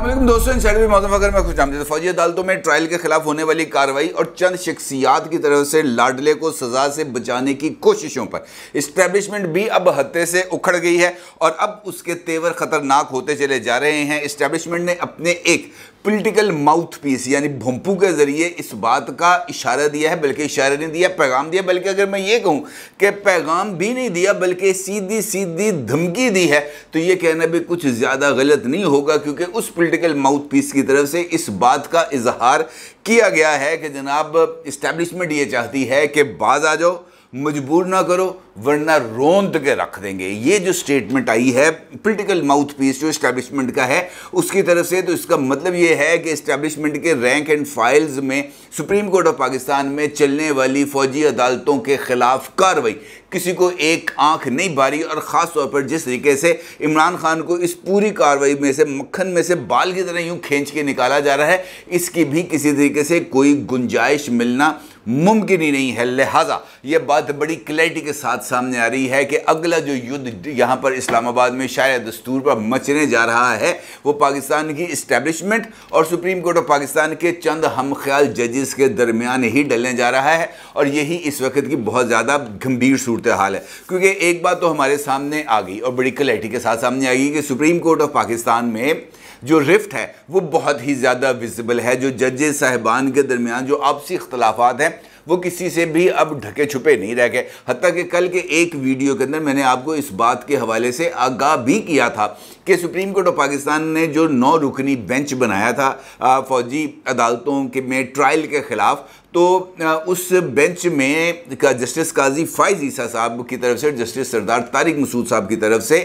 अस्सलाम दोस्तों, इनसाइडर मौसम फकर में खुशामदीद। फौजी अदालतों में ट्रायल के खिलाफ होने वाली कार्रवाई और चंद शख्सियात की तरफ से लाडले को सजा से बचाने की कोशिशों पर इस्टेब्लिशमेंट भी अब हत्थे से उखड़ गई है और अब उसके तेवर खतरनाक होते चले जा रहे हैं। इस्टेब्लिशमेंट ने अपने एक पॉलिटिकल माउथ पीस यानी भोंपू के जरिए इस बात का इशारा दिया है, बल्कि इशारा नहीं दिया, पैगाम दिया, बल्कि अगर मैं ये कहूँ कि पैगाम भी नहीं दिया बल्कि सीधी सीधी धमकी दी है, तो ये कहना भी कुछ ज़्यादा गलत नहीं होगा, क्योंकि उस पॉलिटिकल माउथ पीस की तरफ से इस बात का इजहार किया गया है कि जनाब इस्टेब्लिशमेंट ये चाहती है कि बाज आ जाओ, मजबूर ना करो वरना रोंद के रख देंगे। ये जो स्टेटमेंट आई है पॉलिटिकल माउथ पीस जो इस्टेब्लिशमेंट का है उसकी तरफ से, तो इसका मतलब ये है कि इस्टेब्लिशमेंट के रैंक एंड फाइल्स में सुप्रीम कोर्ट ऑफ पाकिस्तान में चलने वाली फौजी अदालतों के खिलाफ कार्रवाई किसी को एक आंख नहीं बारी, और ख़ास तौर पर जिस तरीके से इमरान खान को इस पूरी कार्रवाई में से मक्खन में से बाल की तरह यूँ खींच के निकाला जा रहा है, इसकी भी किसी तरीके से कोई गुंजाइश मिलना मुमकिन ही नहीं है। लिहाजा यह बात बड़ी क्लैरिटी के साथ सामने आ रही है कि अगला जो युद्ध यहाँ पर इस्लामाबाद में शायद दस्तूर पर मचने जा रहा है वो पाकिस्तान की इस्टेब्लिशमेंट और सुप्रीम कोर्ट ऑफ पाकिस्तान के चंद हमख्याल जजेस के दरमियान ही डलने जा रहा है। और यही इस वक्त की बहुत ज़्यादा गंभीर सूरत हाल है, क्योंकि एक बात तो हमारे सामने आ गई और बड़ी क्लैरिटी के साथ सामने आ गई कि सुप्रीम कोर्ट ऑफ पाकिस्तान में जो रिफ्ट है वो बहुत ही ज़्यादा विजिबल है। जो जजेस साहिबान के दरमियान जो आपसी इख्तलाफात हैं वो किसी से भी अब ढके छुपे नहीं रह गए। हत्ता कि कल के एक वीडियो के अंदर मैंने आपको इस बात के हवाले से आगाह भी किया था कि सुप्रीम कोर्ट ऑफ पाकिस्तान ने जो 9 रुकनी बेंच बनाया था फौजी अदालतों के में ट्रायल के ख़िलाफ़, तो उस बेंच में का जस्टिस काजी फ़ाइज़ ईसा साहब की तरफ से, जस्टिस सरदार तारिक मसूद साहब की तरफ से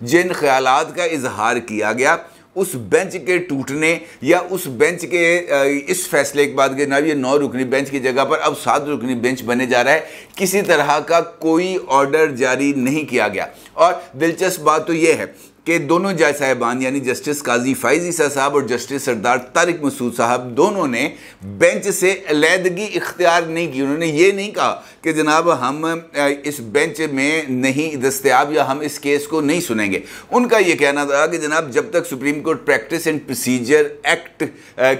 जिन ख्यालात का इजहार किया गया, उस बेंच के टूटने या उस बेंच के इस फैसले के बाद कि ना ये 9 रुकनी बेंच की जगह पर अब 7 रुकनी बेंच बने जा रहा है, किसी तरह का कोई ऑर्डर जारी नहीं किया गया। और दिलचस्प बात तो ये है कि दोनों जज साहिबान यानी जस्टिस काजी फ़ाइज़ ईसा साहब और जस्टिस सरदार तारिक मसूद साहब दोनों ने बेंच से अलहदगी इख्तियार नहीं की। उन्होंने ये नहीं कहा कि जनाब हम इस बेंच में नहीं दस्तयाब या हम इस केस को नहीं सुनेंगे। उनका ये कहना था कि जनाब जब तक supreme court practice and procedure act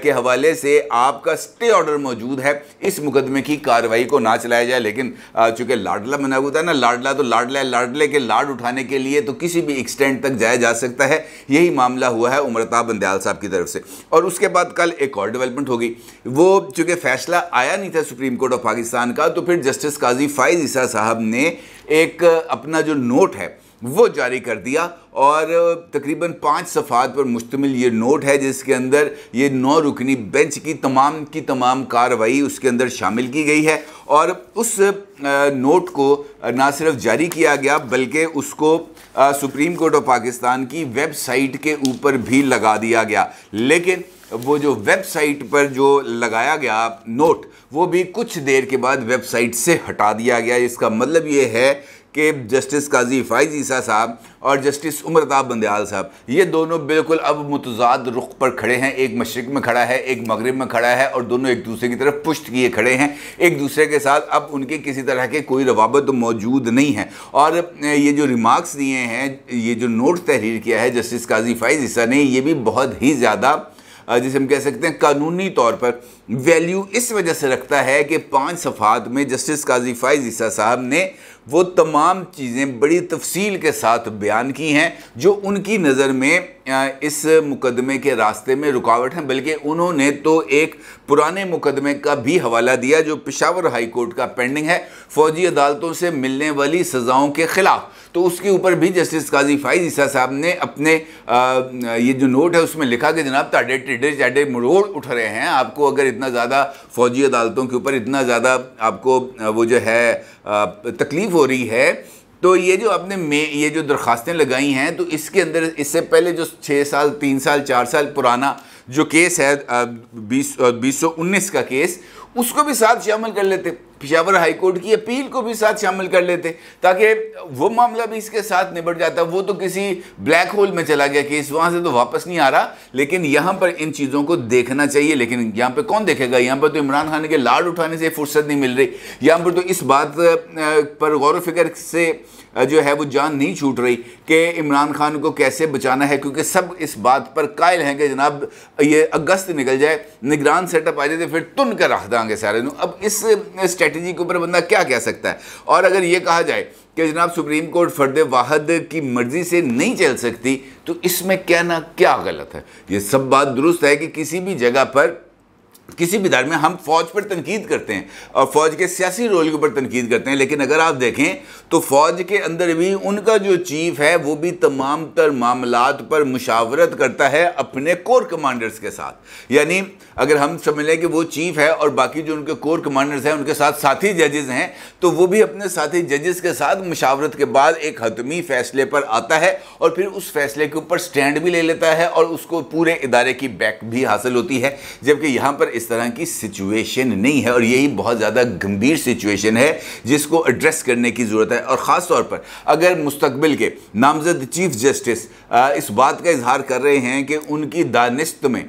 के हवाले से आपका स्टे ऑर्डर मौजूद है, इस मुकदमे की कार्रवाई को ना चलाया जाए। लेकिन चूँकि लाडला बना होता है ना, लाडला तो लाडला है, लाडले के लाड उठाने के लिए तो किसी भी एक्सटेंट तक जाया जा सकता है। यही मामला हुआ है उमरता बंदयाल साहब की तरफ से। और उसके बाद कल एक और डेवलपमेंट हो गई। वो चूँकि फैसला आया नहीं था सुप्रीम कोर्ट ऑफ पाकिस्तान का, तो फिर जस्टिस काजी फ़ाइज़ ईसा साहब ने एक अपना जो नोट है वो जारी कर दिया, और तकरीबन 5 सफ़ात पर मुश्तमिल ये नोट है जिसके अंदर ये 9 रुकनी बेंच की तमाम कार्रवाई उसके अंदर शामिल की गई है। और उस नोट को ना सिर्फ जारी किया गया बल्कि उसको सुप्रीम कोर्ट ऑफ पाकिस्तान की वेबसाइट के ऊपर भी लगा दिया गया। लेकिन वो जो वेबसाइट पर जो लगाया गया नोट वो भी कुछ देर के बाद वेबसाइट से हटा दिया गया। इसका मतलब ये है कि जस्टिस काजी फ़ाइज़ ईसा साहब और जस्टिस उमरता बंदयाल साहब ये दोनों बिल्कुल अब मुतज़ाद रुख पर खड़े हैं। एक मशरिक़ में खड़ा है, एक मगरिब में खड़ा है, और दोनों एक दूसरे की तरफ पुश्त किए खड़े हैं। एक दूसरे के साथ अब उनके किसी तरह के कोई रवाबत तो मौजूद नहीं है। और ये जो रिमार्क्स दिए हैं, ये जो नोट तहरीर किया है जस्टिस काजी फ़ाइज़ ईसा ने, ये भी बहुत ही ज़्यादा जिसे हम कह सकते हैं कानूनी तौर पर वैल्यू इस वजह से रखता है कि 5 सफ़ात में जस्टिस काजी फ़ाइज़ ईसा साहब ने वो तमाम चीज़ें बड़ी तफसील के साथ बयान की हैं जो उनकी नज़र में इस मुकदमे के रास्ते में रुकावट हैं। बल्कि उन्होंने तो एक पुराने मुकदमे का भी हवाला दिया जो पेशावर हाई कोर्ट का पेंडिंग है, फौजी अदालतों से मिलने वाली सज़ाओं के ख़िलाफ़। तो उसके ऊपर भी जस्टिस काजी फ़ाइज़ ईसा साहब ने अपने ये जो नोट है उसमें लिखा कि जनाब ताडे टेढ़े चाडे मरोड़ उठ रहे हैं, आपको अगर इतना ज़्यादा फ़ौजी अदालतों के ऊपर इतना ज़्यादा आपको वो जो है तकलीफ़ हो रही है, तो ये जो आपने ये जो दरख्वास्तें लगाई हैं, तो इसके अंदर इससे पहले जो 6 साल 3 साल 4 साल पुराना जो केस है 2019 का केस, उसको भी साथ शामिल कर लेते, पेशावर हाई कोर्ट की अपील को भी साथ शामिल कर लेते, ताकि वो मामला भी इसके साथ निबट जाता। वो तो किसी ब्लैक होल में चला गया केस, वहाँ से तो वापस नहीं आ रहा। लेकिन यहाँ पर इन चीज़ों को देखना चाहिए। लेकिन यहाँ पे कौन देखेगा? यहाँ पर तो इमरान खान के लाड उठाने से फुर्सत नहीं मिल रही। यहाँ पर तो इस बात पर गौर व फिक्र से जो है वो जान नहीं छूट रही कि इमरान खान को कैसे बचाना है, क्योंकि सब इस बात पर कायल हैं कि जनाब ये अगस्त निकल जाए, निगरान सेटअप आ जाए तो फिर तुन कर रख देंगे सारे। अब इस स्ट्रेटजी के ऊपर बंदा क्या कह सकता है। और अगर ये कहा जाए कि जनाब सुप्रीम कोर्ट फर्द वाहद की मर्जी से नहीं चल सकती, तो इसमें कहना क्या गलत है। ये सब बात दुरुस्त है कि किसी भी जगह पर, किसी भी इदारे में हम फौज पर तनकीद करते हैं और फौज के सियासी रोल के ऊपर तनकीद करते हैं, लेकिन अगर आप देखें तो फौज के अंदर भी उनका जो चीफ है वो भी तमाम तर मामलात पर मुशावरत करता है अपने कोर कमांडर्स के साथ। यानी अगर हम समझ लें कि वो चीफ है और बाकी जो उनके कोर कमांडर्स हैं उनके साथ साथी जजेस हैं, तो वो भी अपने साथी जजेस के साथ मुशावरत के बाद एक हतमी फैसले पर आता है और फिर उस फैसले के ऊपर स्टैंड भी ले लेता है और उसको पूरे इदारे की बैक भी हासिल होती है। जबकि यहाँ पर इस तरह की सिचुएशन नहीं है और यही बहुत ज़्यादा गंभीर सिचुएशन है जिसको एड्रेस करने की ज़रूरत है। और ख़ास तौर पर अगर मुस्तकबिल के नामजद चीफ जस्टिस इस बात का इजहार कर रहे हैं कि उनकी दानिस्त में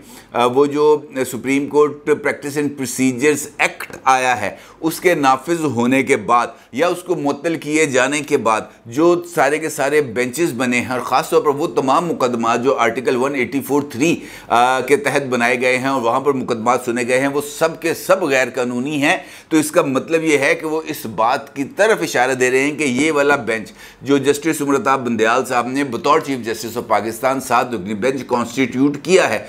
वो जो supreme court practice and procedures act आया है उसके नाफिज होने के बाद या उसको मुअत्तल किए जाने के बाद जो सारे के सारे बेंचेस बने हैं और ख़ास तौर पर वो तमाम मुकदमा जो आर्टिकल 184(3) के तहत बनाए गए हैं और वहाँ पर मुकदमा सुने गए हैं, वो सब के सब गैर कानूनी हैं। तो इसका मतलब ये है कि वो इस बात की तरफ इशारा दे रहे हैं कि ये वाला बेंच जो जस्टिस उमरताब बंदयाल साहब ने बतौर चीफ जस्टिस ऑफ पाकिस्तान 7 रुकनी बेंच कॉन्स्टिट्यूट किया है,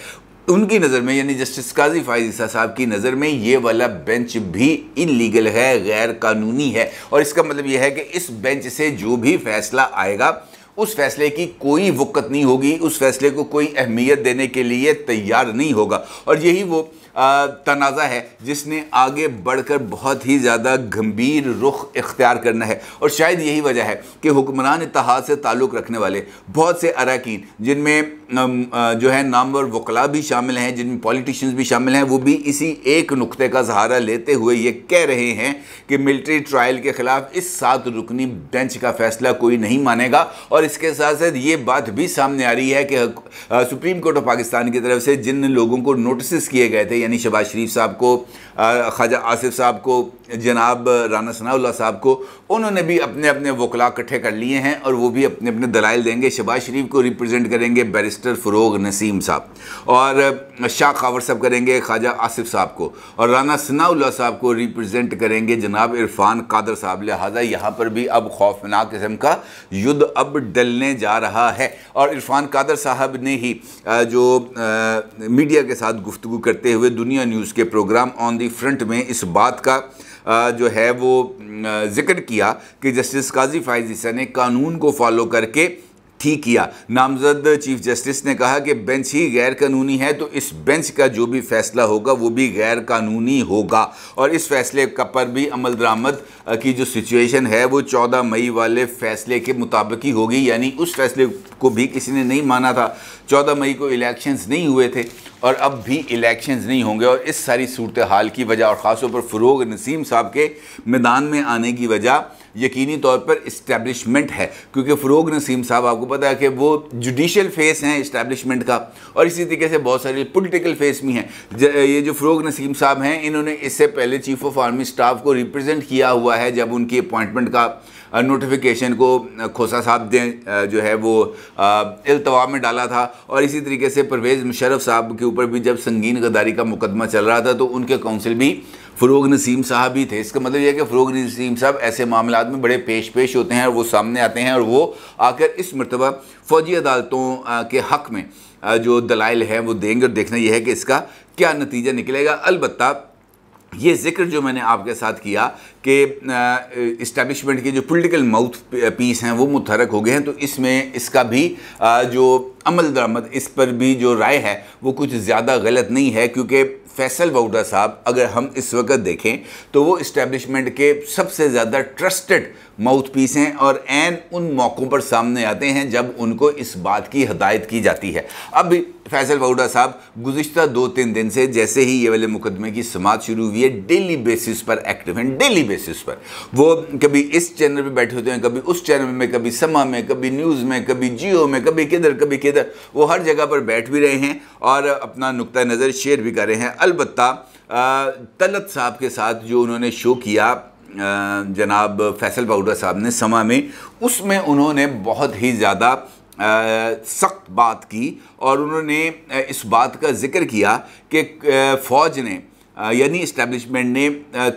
उनकी नज़र में यानी जस्टिस काजी फाइज ईसा साहब की नज़र में ये वाला बेंच भी इलीगल है, गैर कानूनी है। और इसका मतलब ये है कि इस बेंच से जो भी फैसला आएगा उस फैसले की कोई वक़्त नहीं होगी, उस फैसले को कोई अहमियत देने के लिए तैयार नहीं होगा। और यही वो तनाज़ा है जिसने आगे बढ़कर बहुत ही ज़्यादा गंभीर रुख इख्तियार करना है। और शायद यही वजह है कि हुक्मरान इत्तेहाद से ताल्लुक़ रखने वाले बहुत से अरकान, जिनमें जो है नामवर वकला भी शामिल हैं, जिनमें पॉलिटिशियंस भी शामिल हैं, वो भी इसी एक नुक्ते का सहारा लेते हुए ये कह रहे हैं कि मिलिट्री ट्रायल के ख़िलाफ़ इस 7 रुकनी बेंच का फ़ैसला कोई नहीं मानेगा। और इसके साथ साथ ये बात भी सामने आ रही है कि सुप्रीम कोर्ट ऑफ पाकिस्तान की तरफ से जिन लोगों को नोटिस किए गए थे, यानी शहबाज शरीफ साहब को, ख्वाजा आसिफ साहब को, जनाब राना सनाउल्लाह साहब को, उन्होंने भी अपने अपने वकला इकट्ठे कर लिए हैं और वो भी अपने अपने दलाइल देंगे। शहबाज शरीफ को रिप्रेजेंट करेंगे बैरिस्टर फ़रोग नसीम साहब और शाह खावर साहब करेंगे ख्वाजा आसिफ साहब को और राना सनाउल्लाह साहब को रिप्रेजेंट करेंगे जनाब इरफान कादर साहब। लिहाजा यहाँ पर भी अब खौफनाक किस्म का युद्ध अब डलने जा रहा है। और इरफान कादर साहब ने ही जो मीडिया के साथ गुफ्तगू करते हुए दुनिया न्यूज़ के प्रोग्राम ऑन दी फ्रंट में इस बात का जो है वो जिक्र किया कि जस्टिस काजी फाइज ईसा ने कानून को फॉलो करके ठीक किया। नामजद चीफ जस्टिस ने कहा कि बेंच ही गैर कानूनी है तो इस बेंच का जो भी फैसला होगा वो भी गैर कानूनी होगा और इस फैसले का पर भी अमल दरामद की जो सिचुएशन है वो 14 मई वाले फैसले के मुताबिक ही होगी। यानी उस फैसले को भी किसी ने नहीं माना था। 14 मई को इलेक्शंस नहीं हुए थे और अब भी इलेक्शंस नहीं होंगे और इस सारी सूरत हाल की वजह और ख़ास तौर पर फ़रोग नसीम साहब के मैदान में आने की वजह यकीनी तौर पर इस्टेब्लिशमेंट है, क्योंकि फ़रोग नसीम साहब आपको पता है कि वो जुडिशल फेस हैं इस्टेब्लिशमेंट का और इसी तरीके से बहुत सारे पॉलिटिकल फेस भी हैं। ये जो फ़रोग नसीम साहब हैं इन्होंने इससे पहले चीफ़ ऑफ आर्मी स्टाफ को रिप्रेजेंट किया हुआ है जब उनकी अपॉइंटमेंट का नोटिफिकेशन को खोसा साहब ने जो है वो इल्तवा में डाला था और इसी तरीके से परवेज़ मुशर्रफ साहब के ऊपर भी जब संगीन गद्दारी का मुकदमा चल रहा था तो उनके काउंसिल भी फ़रोग नसीम साहब ही थे। इसका मतलब यह है कि फ़रोग नसीम साहब ऐसे मामलात में बड़े पेश होते हैं और वो सामने आते हैं और वो आकर इस मरतबा फ़ौजी अदालतों के हक़ में जो दलाइल हैं वो देंगे और देखना यह है कि इसका क्या नतीजा निकलेगा। अलबत्ता ये जिक्र जो मैंने आपके साथ किया कि इस्टेब्लिशमेंट के जो पॉलिटिकल माउथ पीस हैं वो मुतहरक हो गए हैं, तो इसमें इसका भी जो अमल दरामद इस पर भी जो राय है वो कुछ ज़्यादा गलत नहीं है, क्योंकि फैसल वाउडा साहब अगर हम इस वक्त देखें तो वो इस्टेब्लिशमेंट के सबसे ज़्यादा ट्रस्टेड माउथ पीस हैं और एन उन मौक़ों पर सामने आते हैं जब उनको इस बात की हदायत की जाती है। अब फैसल वाउडा साहब गुज़िश्ता 2-3 दिन से जैसे ही ये वाले मुकदमे की समाअत शुरू हुई है डेली बेसिस पर एक्टिव हैं। डेली बेसिस पर वो कभी इस चैनल पे बैठे होते हैं, कभी उस चैनल में, कभी समा में, कभी न्यूज़ में, कभी जियो में, कभी किधर वो हर जगह पर बैठ भी रहे हैं और अपना नुक्ता नज़र शेयर भी कर रहे हैं। अलबत्ता तलत साहब के साथ जो उन्होंने शो किया जनाब फैसल पाउडर साहब ने समा में, उसमें उन्होंने बहुत ही ज़्यादा सख्त बात की और उन्होंने इस बात का जिक्र किया कि फ़ौज ने यानी इस्टेब्लिशमेंट ने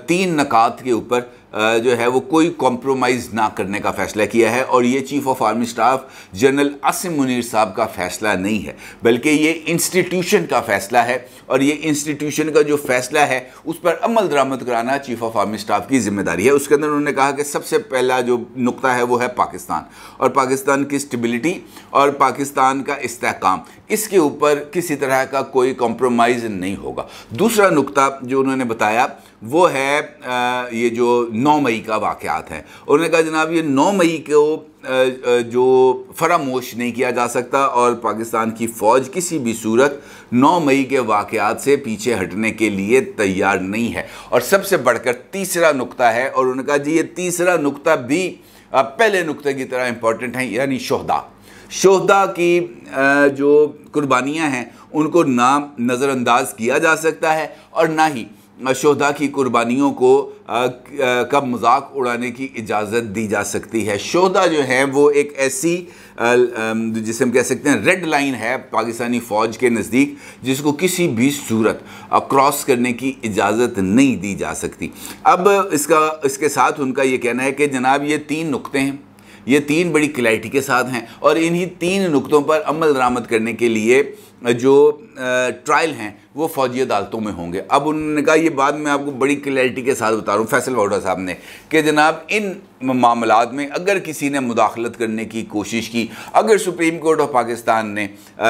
3 नकात के ऊपर जो है वो कोई कॉम्प्रोमाइज़ ना करने का फ़ैसला किया है। और ये chief of army staff general Asim Munir साहब का फ़ैसला नहीं है, बल्कि ये इंस्टीट्यूशन का फ़ैसला है और ये इंस्टीट्यूशन का जो फ़ैसला है उस पर अमल दरामद कराना चीफ़ ऑफ आर्मी स्टाफ की ज़िम्मेदारी है। उसके अंदर उन्होंने कहा कि सबसे पहला जो नुक्ता है वो है पाकिस्तान और पाकिस्तान की स्टेबिलिटी और पाकिस्तान का इस्तेहकाम, इसके ऊपर किसी तरह का कोई कॉम्प्रोमाइज़ नहीं होगा। दूसरा नुक्ता जो उन्होंने बताया वो है ये जो 9 मई का वाक़यात है। उन्होंने कहा जनाब ये 9 मई को जो फरामोश नहीं किया जा सकता और पाकिस्तान की फ़ौज किसी भी सूरत 9 मई के वाक़यात से पीछे हटने के लिए तैयार नहीं है। और सबसे बढ़कर तीसरा नुक्ता है और उन्होंने कहा जी ये तीसरा नुक्ता भी पहले नुक्ते की तरह इम्पॉर्टेंट है, यानी शोहदा की जो कुर्बानियाँ हैं उनको ना नज़रअंदाज किया जा सकता है और ना ही शोहदा की कुर्बानियों को का मजाक उड़ाने की इजाज़त दी जा सकती है। शोहदा जो है वो एक ऐसी जिसे हम कह सकते हैं रेड लाइन है पाकिस्तानी फ़ौज के नज़दीक, जिसको किसी भी सूरत क्रॉस करने की इजाज़त नहीं दी जा सकती। अब इसके साथ उनका ये कहना है कि जनाब ये 3 नुक्ते हैं, ये 3 बड़ी क्लैरिटी के साथ हैं और इन्हीं 3 नुक्तों पर अमल दरामद करने के लिए जो ट्रायल हैं वो फ़ौजी अदालतों में होंगे। अब उन्होंने कहा ये बात मैं आपको बड़ी क्लैरिटी के साथ बता रहा हूँ फैसल पाउडर साहब ने कि जनाब इन मामलात में अगर किसी ने मुदाखलत करने की कोशिश की, अगर सुप्रीम कोर्ट ऑफ पाकिस्तान ने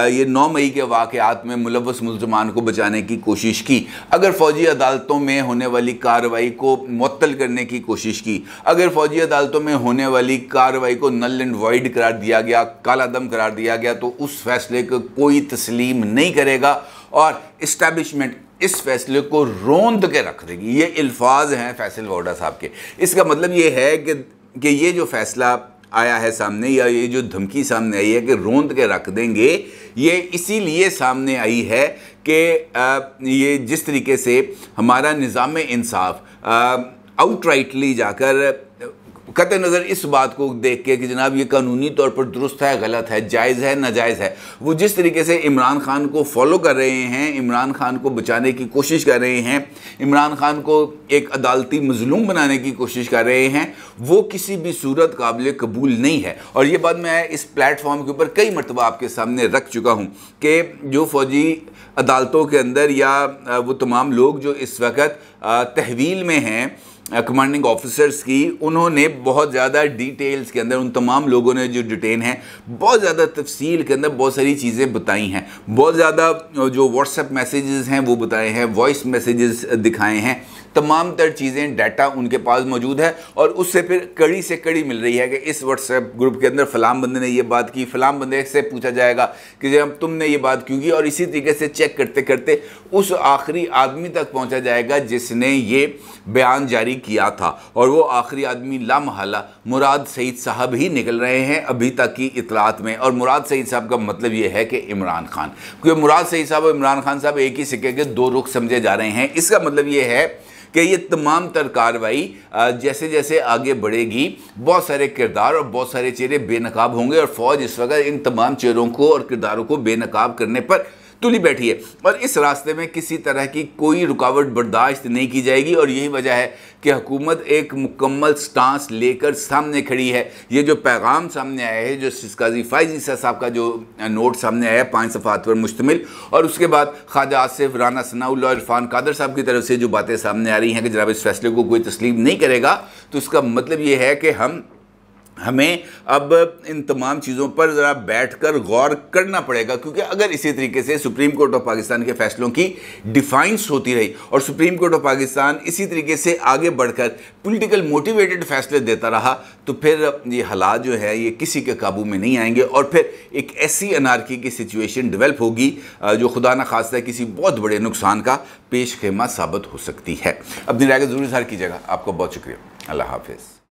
ये 9 मई के वाक़यात में मुलव्वस मुल्ज़मान को बचाने की कोशिश की, अगर फ़ौजी अदालतों में होने वाली कार्रवाई को मुअत्तल करने की कोशिश की, अगर फ़ौजी अदालतों में होने वाली कार्रवाई को नल एंड वॉइड करार दिया गया, काला दम करार दिया गया, तो उस फैसले को कोई तस्लीम नहीं करेगा और इस्टेब्लिशमेंट इस फैसले को रोंद के रख देगी। ये अल्फाज हैं फैसल पाउडर साहब के। इसका मतलब ये है कि ये जो फैसला आया है सामने या ये जो धमकी सामने आई है कि रोंद के रख देंगे, ये इसीलिए सामने आई है कि ये जिस तरीके से हमारा निज़ाम इंसाफ आउटराइटली जाकर कतई नज़र इस बात को देख के कि जनाब ये कानूनी तौर पर दुरुस्त है, गलत है, जायज़ है, नाजायज़ है, वो जिस तरीके से इमरान खान को फॉलो कर रहे हैं, इमरान खान को बचाने की कोशिश कर रहे हैं, इमरान खान को एक अदालती मजलूम बनाने की कोशिश कर रहे हैं, वो किसी भी सूरत काबिल कबूल नहीं है। और ये बात मैं इस प्लेटफॉर्म के ऊपर कई मरतबा आपके सामने रख चुका हूँ कि जो फ़ौजी अदालतों के अंदर या वो तमाम लोग जो इस वक्त तहवील में हैं कमांडिंग ऑफिसर्स की, उन्होंने बहुत ज़्यादा डिटेल्स के अंदर उन तमाम लोगों ने जो डिटेन हैं बहुत ज़्यादा तफसील के अंदर बहुत सारी चीज़ें बताई हैं, बहुत ज़्यादा जो व्हाट्सएप मैसेजेस हैं वो बताए हैं, वॉइस मैसेजेस दिखाए हैं, तमाम तर चीज़ें डाटा उनके पास मौजूद है और उससे फिर कड़ी से कड़ी मिल रही है कि इस व्हाट्सएप ग्रुप के अंदर फ़लाँ बंदे ने ये बात की, फ़लाँ बंदे से पूछा जाएगा कि जब तुमने ये बात क्यों की, और इसी तरीके से चेक करते करते उस आखिरी आदमी तक पहुंचा जाएगा जिसने ये बयान जारी किया था। और वो आखिरी आदमी लामहला मुराद सईद साहब ही निकल रहे हैं अभी तक की इतलात में। और मुराद सईद साहब का मतलब ये है कि इमरान खान, क्योंकि मुराद सईद साहब और इमरान खान साहब एक ही सिक्के के 2 रुख समझे जा रहे हैं। इसका मतलब ये है कि ये तमाम तर कार्रवाई जैसे जैसे आगे बढ़ेगी बहुत सारे किरदार और बहुत सारे चेहरे बेनकाब होंगे और फ़ौज इस वक्त इन तमाम चेहरों को और किरदारों को बेनकाब करने पर तुली बैठी है और इस रास्ते में किसी तरह की कोई रुकावट बर्दाश्त नहीं की जाएगी। और यही वजह है कि हुकूमत एक मुकम्मल स्टांस लेकर सामने खड़ी है। ये जो पैगाम सामने आया है, जो काजी फ़ाइज़ ईसा साहब का जो नोट सामने आया है 5 सफ़ात पर मुश्तमिल, और उसके बाद ख्वाजा आसिफ, राना सनाउल्लाह और इरफान कादर साहब की तरफ से जो बातें सामने आ रही हैं कि जनाब इस फैसले को कोई तस्लीम नहीं करेगा, तो इसका मतलब ये है कि हमें अब इन तमाम चीज़ों पर ज़रा बैठकर गौर करना पड़ेगा। क्योंकि अगर इसी तरीके से सुप्रीम कोर्ट ऑफ पाकिस्तान के फ़ैसलों की डिफाइंस होती रही और सुप्रीम कोर्ट ऑफ पाकिस्तान इसी तरीके से आगे बढ़कर पॉलिटिकल मोटिवेटेड फ़ैसले देता रहा, तो फिर ये हालात जो है ये किसी के काबू में नहीं आएंगे और फिर एक ऐसी अनारकी की सिचुएशन डेवलप होगी जो खुदा न खास्ता किसी बहुत बड़े नुकसान का पेश खेमा साबित हो सकती है। अपनी राय को ज़रूर इज़हार कीजिएगा। आपका बहुत शुक्रिया। अल्लाह हाफिज़।